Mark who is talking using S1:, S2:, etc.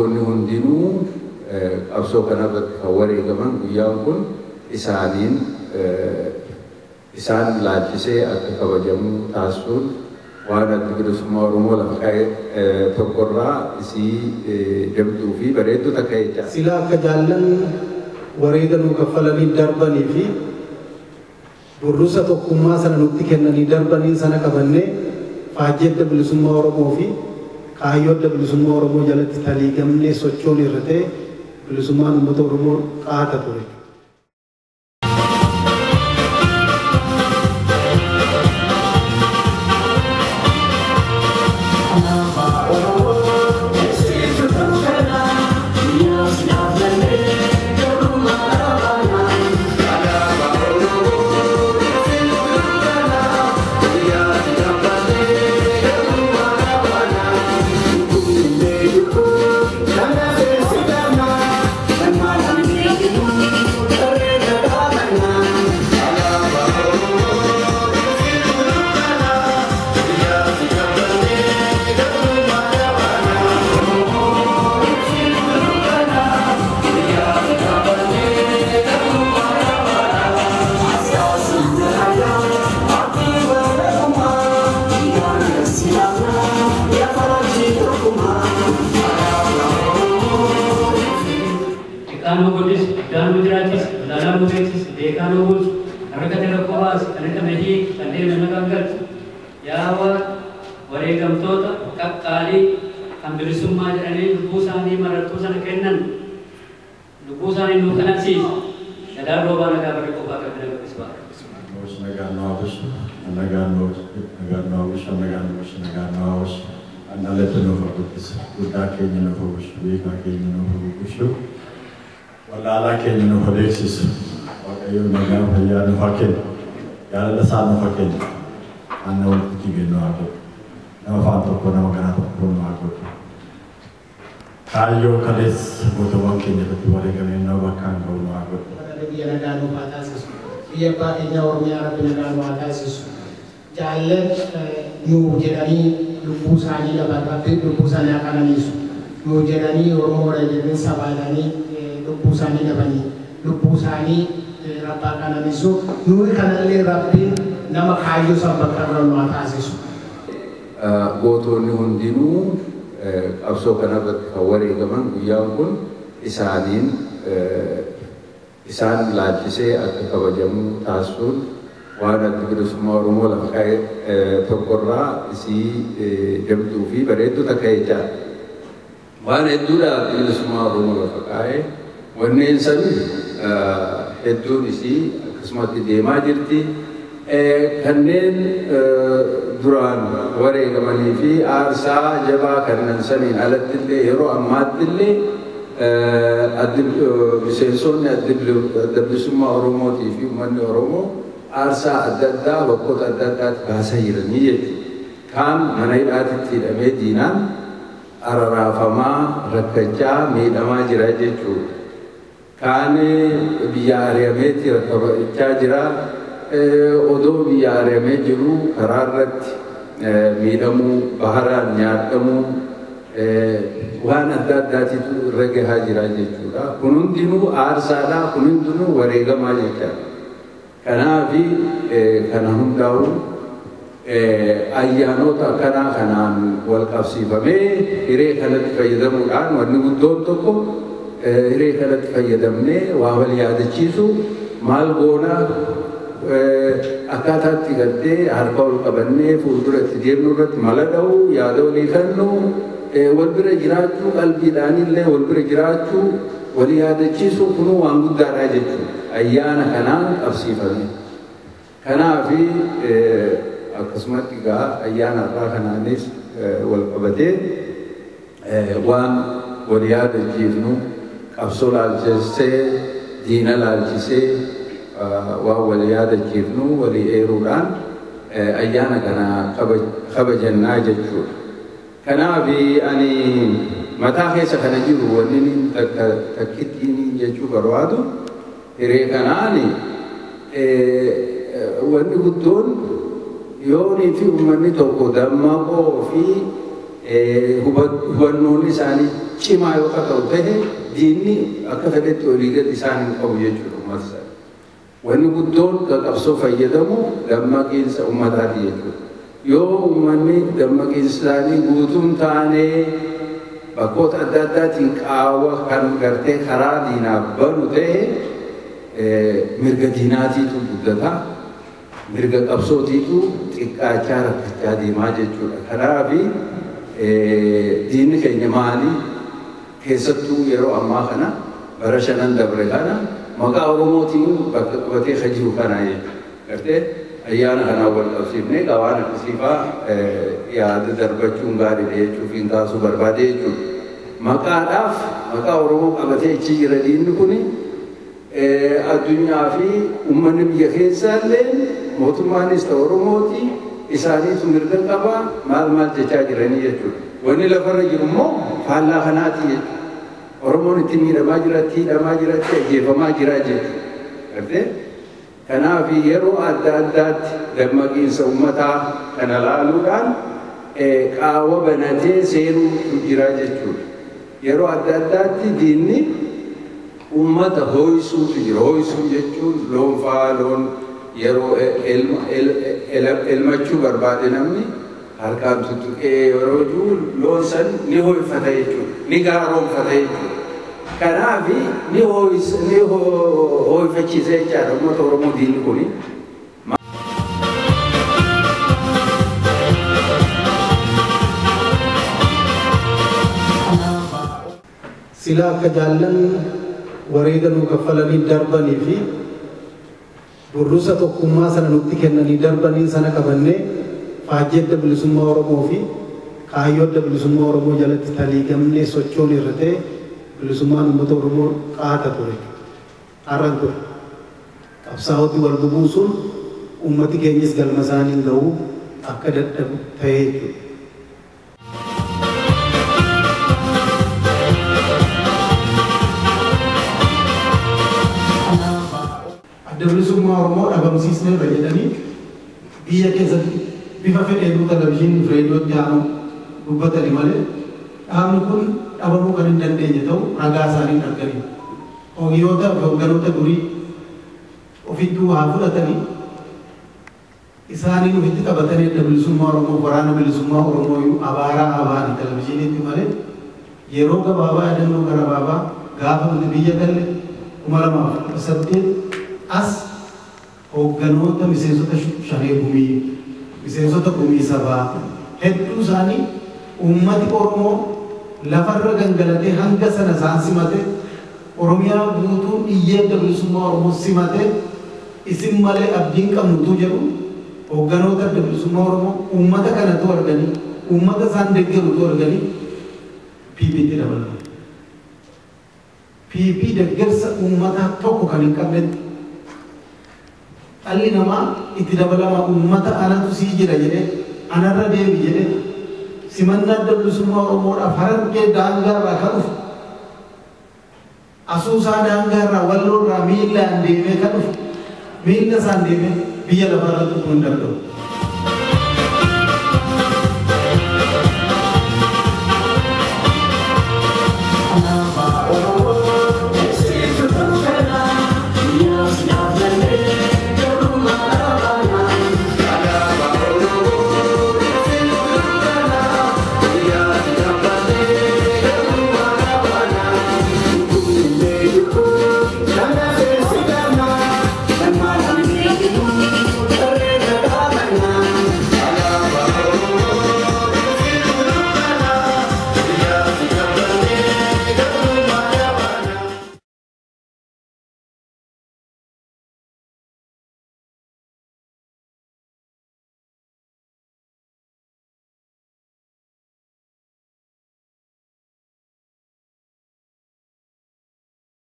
S1: gootonni hundinuu qabsoo kanarratti kan wareegaman guyyaan kun isaan laalchisee akka kabajamu taasisuun waan adda bilisummaa Oromoo lafa ka'e tokkorraa isii jabduu fi bareedduu takka jecha.
S2: Silaa akka jaallan wareeganuu kaffalanii darbanii fi burrusa tokkummaa sana nutti kennanii darbanii sana qabannee faajjii adda bilisummaa Oromoo fi kaayyoo adda bilisummaa Oromoo jalatti taliigamnee sochoon irra ta'e bilisummaan uummata Oromoo qaata ture.
S3: Walaala keenya nu adeemsisu waaqayyoon nagaa fayyaa nu kennu jaalala isaa nu kennu anna walitti kennu haa godhu nama afaan tokko nama garaa tokko nu haa godhu kaayyoo kalees gootawwan keenya irratti wareegamee nama bakkaan ga'u nu haa godhu.
S2: Biyya nagaa nu haa taasisu biyya abbaa keenya Oromiyaa rabbi nagaa nu haa taasisu jaallan nu jedhanii lubbuu isaanii dabarfate lubbuu isaanii akkananiisu nu jedhanii Oromoo jedhanii sabaadhanii lubbuu isaanii dabanii lubbuu isaanii rabbaa kananiisu nuyi kanallee rabbiin nama kaayyoo san bakka irra nu haa taasisu.
S1: Gootonni hundinuu qabsoo kanarratti kan wareegaman guyyaan kun isaan laalchisee akka kabajamu taasisuun waan adda bilisummaa Oromoo lafa ka'e tokkorraa isii jabduu fi bareedduu takka jecha. Waan hedduudha bilisummaa Oromoo lafa ka'e wanneen san hedduun isii akkasumatti deemaa jirti. Kanneen duraan wareegamanii fi aarsaa jabaa kannan saniin alatti illee yeroo ammaatti illee miseensonni adda bilisummaa Oromootii fi uummanni Oromoo aarsaa adda addaa bakkoota adda addaatti baasaa jiranii jechuudha. Kaan mana hidhaatitti hidhamee diinaan araraafamaa rakkachaa miidhamaa jira jechuudha. Kaan biyya ari'ameetti rakkachaa jira. Odoo biyya ari'amee jiru karaa irratti miidhamuu baharaan nyaadhamuu waan adda addaatitu irra gahaa jira jechuudha. Kun hundinuu aarsaadha. Kun hundinuu wareegamaa jechaadha. Kanaafi kana hundaa'u ayyaanota akkanaa kanaan wal qabsiifamee hiree kanatti fayyadamuudhaan wanni guddoon tokko hiree kanatti fayyadamnee waa wal yaadachiisu maal goona akkaataatti gartee harka ol qabannee fuuldura itti deemnu irratti mala dha'u yaada walii kennu wal bira jiraachuu qalbiidhaanillee wal bira jiraachuu walii yaadachiisu kunuu waan guddaadha jechuudha. Ayyaana kanaan qabsiifame. Kanaafi akkasumatti egaa ayyaana irraa kanaanis wal qabatee waan wal yaadachiifnu qabsoo laalchisee diina laalchisee waan wal yaadachiifnu walii eeruudhaan ayyaana kana kabajannaa jechuudha. Kanaafi ani mataa keessa kana jiru wanni takkittiin jechuu barbaadu hiree kanaani wanni guddoon yoonii fi uummanni tokko dammaqoo fi hubannoon isaanii cimaa yoo ta'u ta'e diinni akka fedhetti olii gad isaan hin qabu jechuudha uummata isaa. Wanni guddoon qabsoo fayyadamu dammaqiinsa uummataati jechuudha. Yoo uummanni dammaqiinsa isaanii guutuun taanee bakkoota adda addaatiin qaawwa kan gartee karaa diinaaf banu ta'e mirga diinaatiitu guddata. Mirga qabsootiitu xiqqaachaa rakkachaa deemaa jechuudha. Kanaafi diinni keenya maali? Keessattuu yeroo ammaa kana bara 5 dabre kana maqaa Oromootiin bakka qabatee kan jiru kana jechuudha. Ayyaana kanaan wal qabsiifnee waan akkasiifaa yaada darbachuun gaariidha jechuuf hin taasisuu barbaade jechuudha. Maqaadhaaf maqaa Oromoo qabatee ichi jira diinni kuni addunyaa fi uummanni biyya keessaallee mootummaanis ta'u Oromooti isaaniitu mirga qaba maal jechaa jiranii jechuudha. Wanni lafarra jiru immoo faallaa kanaati jechuudha. Oromoon itti miidhamaa jiratti, hidhamaa jiratti, ajjeefamaa jira jechuudha. Kanaaf yeroo adda addaatti dammaqiinsa uummataa kana laaluudhaan qaawwa banatee seenuu jira jechuudha. Yeroo adda addaatti diinni uummata hoo'isuutu jira. Hoo'isuu jechuun loon yeroo elmachuu barbaade namni harkaan tuttuqee yeroo jiru loon san ni hoo'ifata jechuudha. Ni gaaroomfata jechuudha. Kanaaf ni hoo'ifachiisa jechaadha uummata Oromoo diinni kuni.
S2: Sila akka jaallan wareeganuu kaffalanii darbanii fi burrusa tokkummaa sana nutti kennanii darbanii sana qabannee faajjii adda bilisummaa Oromoo fi kaayyoo adda bilisummaa Oromoo jalatti taliigamnee sochoon irra ta'e bilisummaan uummata Oromoo qaata ture. Har'an ture. Qabsaa'ooti wal bubuusuun uummati keenyas galma isaaniin ga'uu akka dadhabu ta'ee jechuudha. Adda bilisummaa Oromoo dhabamsiisnee fayyadanii biyya keessatti bifa fedheetu televizyiinii fi reediyootti haanu dubbatanii malee dhaabni kun dhabamuu kan hin dandeenye ta'u ragaa isaanii arganii ogeeyyota fi hogganoota durii ofittuu haa fudhatanii isaaniin ofitti qabatanii adda bilisummaa Oromoo waraana bilisummaa Oromoo abaaraa abaanii televizyiiniitti malee yeroo gabaabaa yaadannoo gabaabaa gaafa nuti biyya galle 2008 as hogganoota miseensota shanee gumii miseensota gumii sabaa hedduu isaanii uummati Oromoo lafarra gangalatee hanga sana isaan simate Oromiyaa guutuun iyyee adda bilisummaa Oromoo simate isin malee abdiin qabnutu jedhu hogganoota adda bilisummaa Oromoo uummata kanatu arganii uummata isaan deeggarutu arganii PP'tti dabalatan. PP deeggarsa uummataa tokko kan hin qabnetti dhalli namaa itti dabalama uummata anatu sii jira jedhee anarra deemi jedhee simannaa adda bilisummaa Oromoodhaaf Harargee daangaarraa kan dhufu Asuusaa daangaarraa Walloorraa miillaan deemee kan dhufu miilla isaan deemee biyya lafarratti kun hin danda'u.